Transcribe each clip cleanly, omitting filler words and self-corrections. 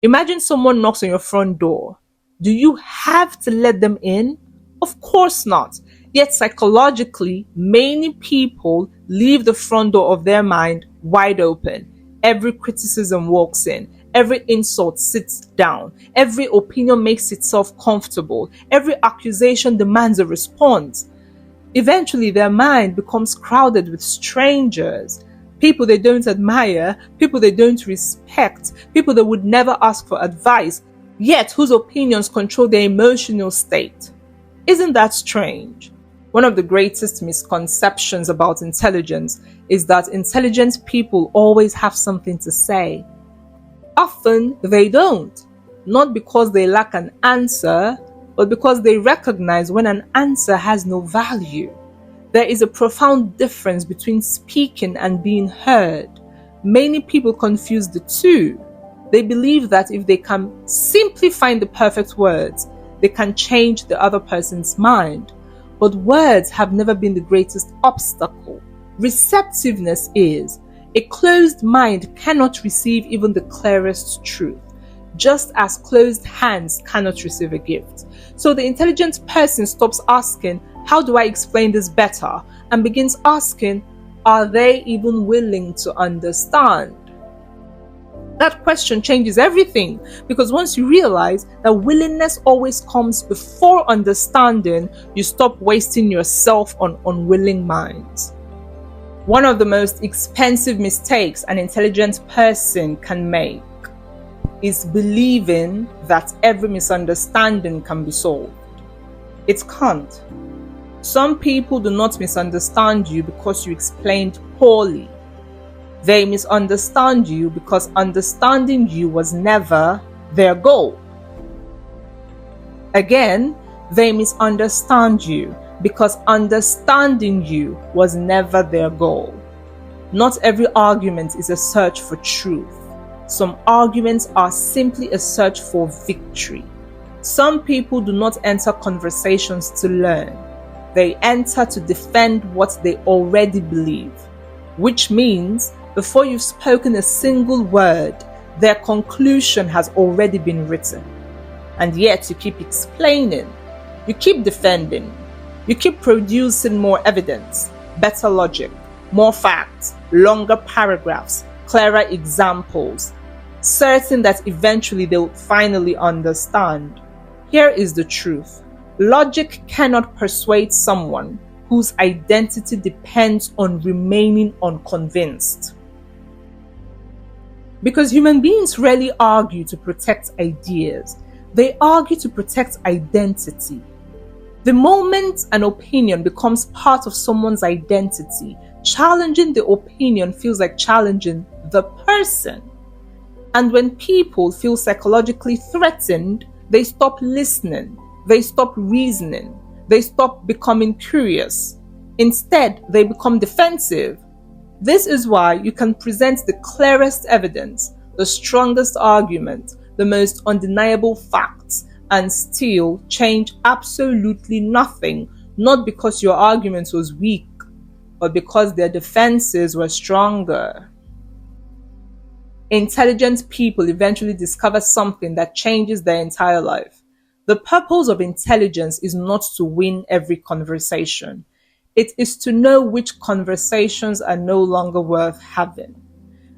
Imagine someone knocks on your front door. Do you have to let them in? Of course not. Yet psychologically, many people leave the front door of their mind wide open. Every criticism walks in. Every insult sits down. Every opinion makes itself comfortable. Every accusation demands a response. Eventually, their mind becomes crowded with strangers, people they don't admire, people they don't respect, people they would never ask for advice, yet whose opinions control their emotional state. Isn't that strange? One of the greatest misconceptions about intelligence is that intelligent people always have something to say. Often they don't, not because they lack an answer, but because they recognize when an answer has no value. There is a profound difference between speaking and being heard. Many people confuse the two. They believe that if they can simply find the perfect words, they can change the other person's mind. But words have never been the greatest obstacle. Receptiveness is. A closed mind cannot receive even the clearest truth, just as closed hands cannot receive a gift. So the intelligent person stops asking, "How do I explain this better?" and begins asking, "Are they even willing to understand?" That question changes everything, because once you realize that willingness always comes before understanding, you stop wasting yourself on unwilling minds. One of the most expensive mistakes an intelligent person can make is believing that every misunderstanding can be solved. It can't. Some people do not misunderstand you because you explained poorly. They misunderstand you because understanding you was never their goal. Again, they misunderstand you because understanding you was never their goal. Not every argument is a search for truth. Some arguments are simply a search for victory. Some people do not enter conversations to learn. They enter to defend what they already believe, which means before you've spoken a single word, their conclusion has already been written. And yet you keep explaining, you keep defending, you keep producing more evidence, better logic, more facts, longer paragraphs, clearer examples, certain that eventually they'll finally understand. Here is the truth. Logic cannot persuade someone whose identity depends on remaining unconvinced. Because human beings rarely argue to protect ideas, they argue to protect identity. The moment an opinion becomes part of someone's identity, challenging the opinion feels like challenging the person. And when people feel psychologically threatened, they stop listening, they stop reasoning, they stop becoming curious. Instead, they become defensive. This is why you can present the clearest evidence, the strongest argument, the most undeniable facts, and still change absolutely nothing, not because your argument was weak, but because their defenses were stronger. Intelligent people eventually discover something that changes their entire life. The purpose of intelligence is not to win every conversation. It is to know which conversations are no longer worth having.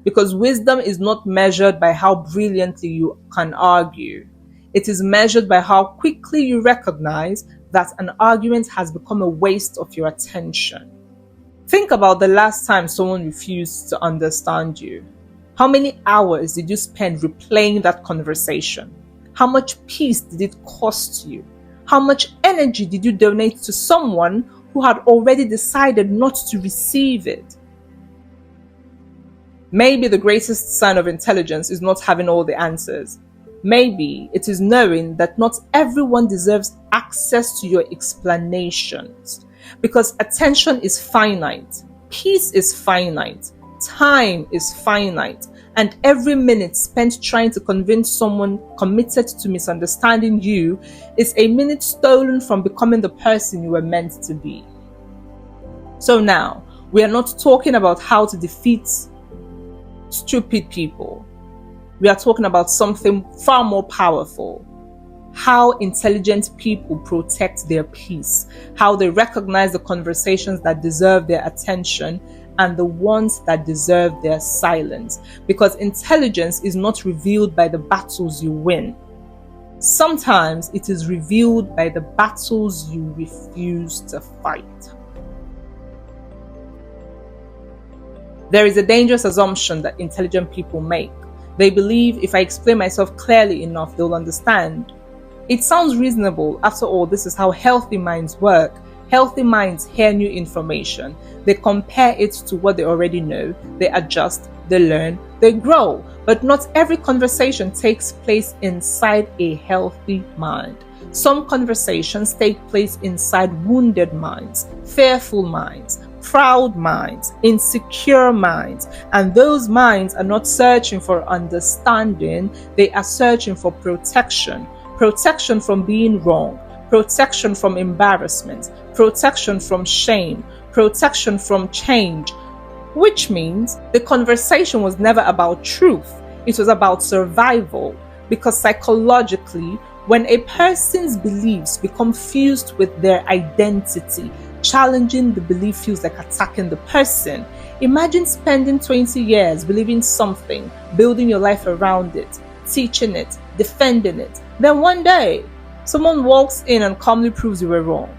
Because wisdom is not measured by how brilliantly you can argue. It is measured by how quickly you recognize that an argument has become a waste of your attention. Think about the last time someone refused to understand you. How many hours did you spend replaying that conversation? How much peace did it cost you? How much energy did you donate to someone who had already decided not to receive it? Maybe the greatest sign of intelligence is not having all the answers. Maybe it is knowing that not everyone deserves access to your explanations. Because attention is finite, peace is finite, time is finite, and every minute spent trying to convince someone committed to misunderstanding you is a minute stolen from becoming the person you were meant to be. So now, we are not talking about how to defeat stupid people. We are talking about something far more powerful. How intelligent people protect their peace, how they recognize the conversations that deserve their attention and the ones that deserve their silence. Because intelligence is not revealed by the battles you win. Sometimes it is revealed by the battles you refuse to fight. There is a dangerous assumption that intelligent people make. They believe if I explain myself clearly enough, they'll understand. It sounds reasonable. After all, this is how healthy minds work. Healthy minds hear new information. They compare it to what they already know. They adjust, they learn, they grow. But not every conversation takes place inside a healthy mind. Some conversations take place inside wounded minds, fearful minds, proud minds, insecure minds. And those minds are not searching for understanding, they are searching for protection. Protection from being wrong, protection from embarrassment, protection from shame, protection from change. Which means the conversation was never about truth, it was about survival. Because psychologically, when a person's beliefs become fused with their identity, challenging the belief feels like attacking the person. Imagine spending 20 years believing something, building your life around it, teaching it, defending it. Then one day, someone walks in and calmly proves you were wrong.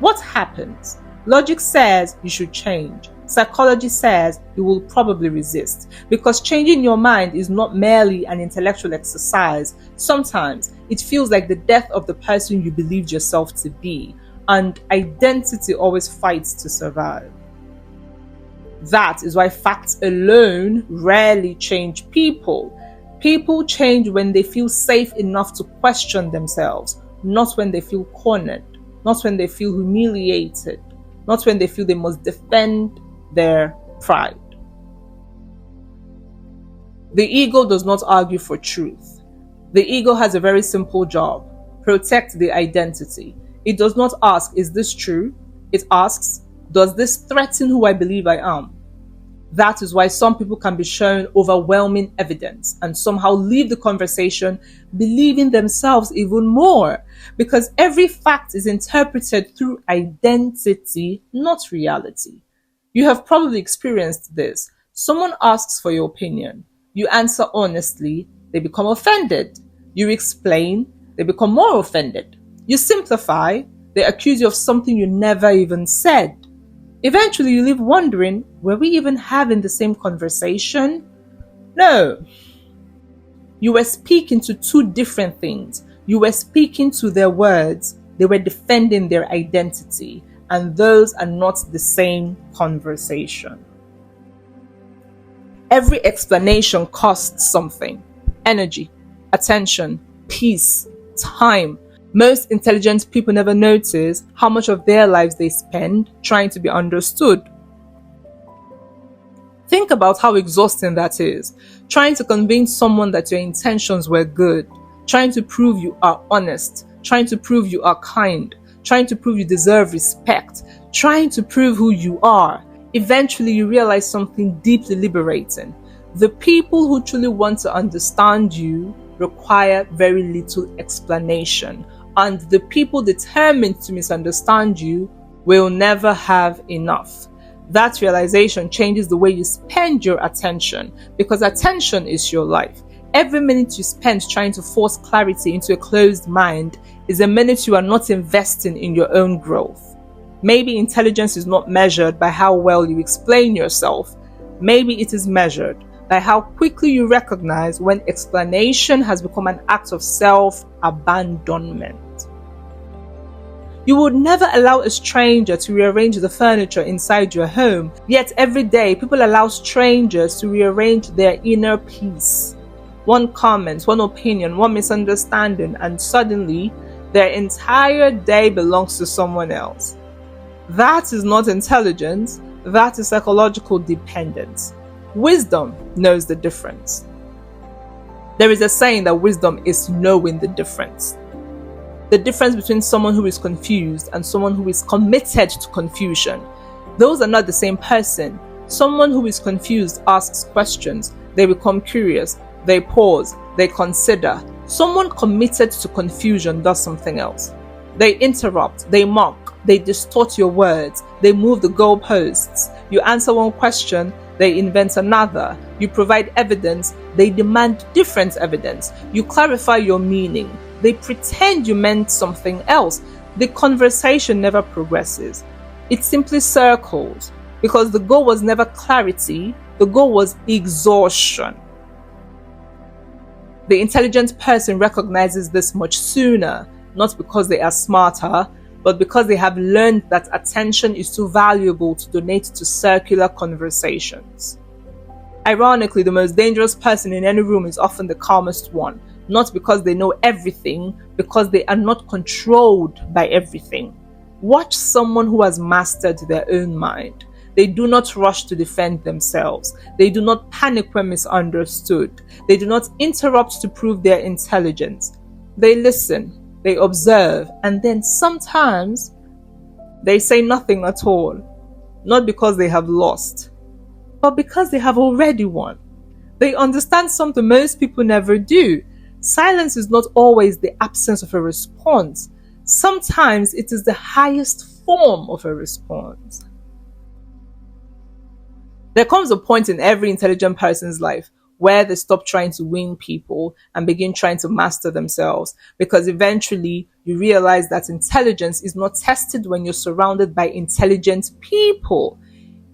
What happens? Logic says you should change. Psychology says you will probably resist, because changing your mind is not merely an intellectual exercise. Sometimes it feels like the death of the person you believed yourself to be, and identity always fights to survive. That is why facts alone rarely change people. People change when they feel safe enough to question themselves, not when they feel cornered, not when they feel humiliated, not when they feel they must defend their pride. The ego does not argue for truth. The ego has a very simple job: protect the identity. It does not ask, is this true? It asks, does this threaten who I believe I am? That is why some people can be shown overwhelming evidence and somehow leave the conversation believing themselves even more, because every fact is interpreted through identity, not reality. You have probably experienced this. Someone asks for your opinion. You answer honestly, they become offended. You explain, they become more offended. You simplify, they accuse you of something you never even said. Eventually, you leave wondering, were we even having the same conversation? No. You were speaking to two different things. You were speaking to their words. They were defending their identity. And those are not the same conversation. Every explanation costs something: energy, attention, peace, time. Most intelligent people never notice how much of their lives they spend trying to be understood. Think about how exhausting that is. Trying to convince someone that your intentions were good, trying to prove you are honest, trying to prove you are kind, trying to prove you deserve respect, trying to prove who you are. Eventually, you realize something deeply liberating. The people who truly want to understand you require very little explanation, and the people determined to misunderstand you will never have enough. That realization changes the way you spend your attention, because attention is your life. Every minute you spend trying to force clarity into a closed mind is a minute you are not investing in your own growth. Maybe intelligence is not measured by how well you explain yourself. Maybe it is measured by how quickly you recognize when explanation has become an act of self-abandonment. You would never allow a stranger to rearrange the furniture inside your home, yet every day people allow strangers to rearrange their inner peace. One comment, one opinion, one misunderstanding, and suddenly their entire day belongs to someone else. That is not intelligence, that is psychological dependence. Wisdom knows the difference. There is a saying that wisdom is knowing the difference. The difference between someone who is confused and someone who is committed to confusion. Those are not the same person. Someone who is confused asks questions. They become curious. They pause, they consider. Someone committed to confusion does something else. They interrupt, they mock, they distort your words, they move the goalposts. You answer one question, they invent another. You provide evidence, they demand different evidence. You clarify your meaning, they pretend you meant something else. The conversation never progresses. It simply circles because the goal was never clarity, the goal was exhaustion. The intelligent person recognizes this much sooner, not because they are smarter, but because they have learned that attention is too valuable to donate to circular conversations. Ironically, the most dangerous person in any room is often the calmest one, not because they know everything, because they are not controlled by everything. Watch someone who has mastered their own mind. They do not rush to defend themselves. They do not panic when misunderstood. They do not interrupt to prove their intelligence. They listen, they observe, and then sometimes they say nothing at all. Not because they have lost, but because they have already won. They understand something most people never do. Silence is not always the absence of a response. Sometimes it is the highest form of a response. There comes a point in every intelligent person's life where they stop trying to win people and begin trying to master themselves, because eventually you realize that intelligence is not tested when you're surrounded by intelligent people.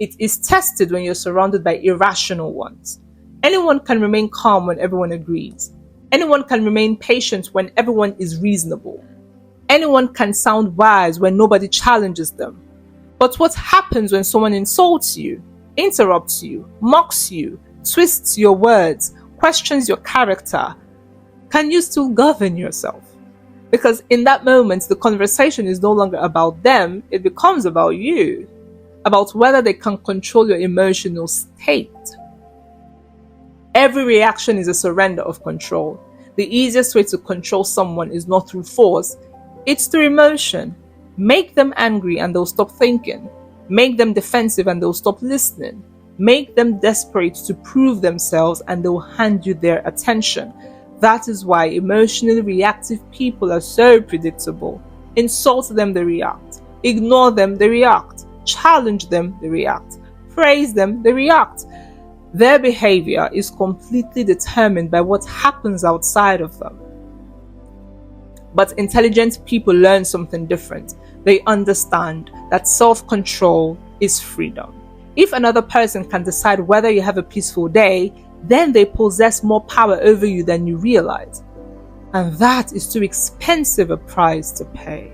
It is tested when you're surrounded by irrational ones. Anyone can remain calm when everyone agrees. Anyone can remain patient when everyone is reasonable. Anyone can sound wise when nobody challenges them. But what happens when someone insults you, interrupts you, mocks you, twists your words, questions your character? Can you still govern yourself? Because in that moment, the conversation is no longer about them, it becomes about you, about whether they can control your emotional state. Every reaction is a surrender of control. The easiest way to control someone is not through force, it's through emotion. Make them angry and they'll stop thinking. Make them defensive and they'll stop listening. Make them desperate to prove themselves and they'll hand you their attention. That is why emotionally reactive people are so predictable. Insult them, they react. Ignore them, they react. Challenge them, they react. Praise them, they react. Their behavior is completely determined by what happens outside of them. But intelligent people learn something different. They understand that self-control is freedom. If another person can decide whether you have a peaceful day, then they possess more power over you than you realize. And that is too expensive a price to pay.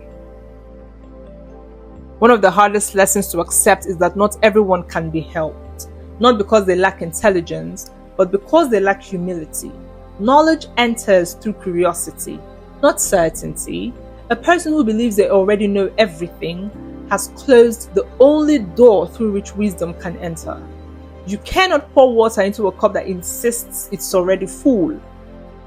One of the hardest lessons to accept is that not everyone can be helped. Not because they lack intelligence, but because they lack humility. Knowledge enters through curiosity, not certainty. A person who believes they already know everything has closed the only door through which wisdom can enter. You cannot pour water into a cup that insists it's already full.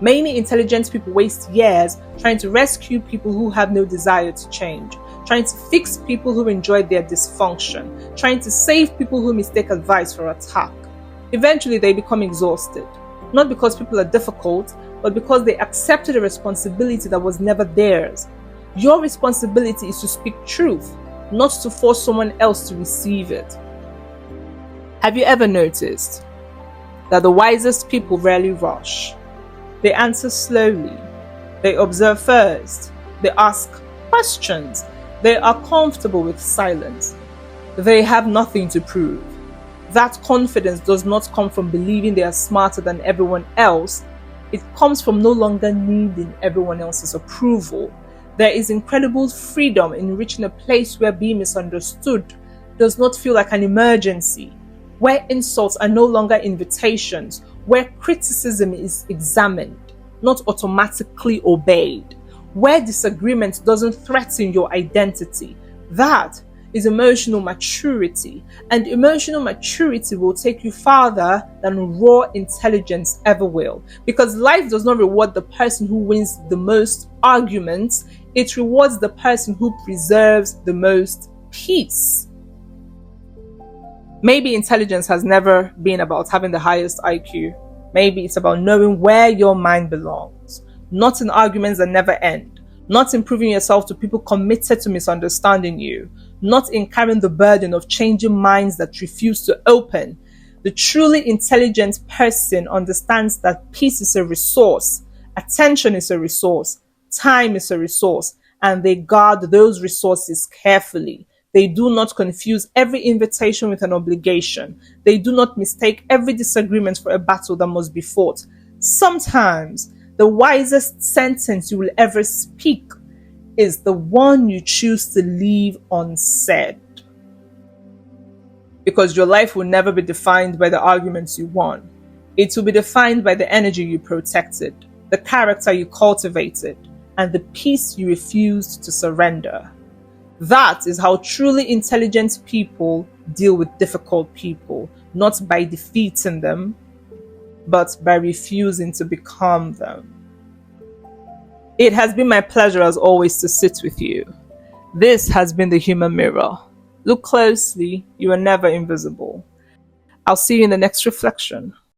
Many intelligent people waste years trying to rescue people who have no desire to change, trying to fix people who enjoy their dysfunction, trying to save people who mistake advice for attack. Eventually, they become exhausted, not because people are difficult, but because they accepted a responsibility that was never theirs. Your responsibility is to speak truth, not to force someone else to receive it. Have you ever noticed that the wisest people rarely rush? They answer slowly. They observe first. They ask questions. They are comfortable with silence. They have nothing to prove. That confidence does not come from believing they are smarter than everyone else. It comes from no longer needing everyone else's approval. There is incredible freedom in reaching a place where being misunderstood does not feel like an emergency, where insults are no longer invitations, where criticism is examined, not automatically obeyed, where disagreement doesn't threaten your identity. That is emotional maturity, and emotional maturity will take you farther than raw intelligence ever will, because life does not reward the person who wins the most arguments, it rewards the person who preserves the most peace. Maybe intelligence has never been about having the highest IQ. Maybe it's about knowing where your mind belongs, not in arguments that never end, not in proving yourself to people committed to misunderstanding you, not in carrying the burden of changing minds that refuse to open. The truly intelligent person understands that peace is a resource, attention is a resource, time is a resource, and they guard those resources carefully. They do not confuse every invitation with an obligation. They do not mistake every disagreement for a battle that must be fought. Sometimes, the wisest sentence you will ever speak is the one you choose to leave unsaid. Because your life will never be defined by the arguments you won. It will be defined by the energy you protected, the character you cultivated, and the peace you refused to surrender. That is how truly intelligent people deal with difficult people, not by defeating them, but by refusing to become them. It has been my pleasure as always to sit with you. This has been the Human Mirror. Look closely, you are never invisible. I'll see you in the next reflection.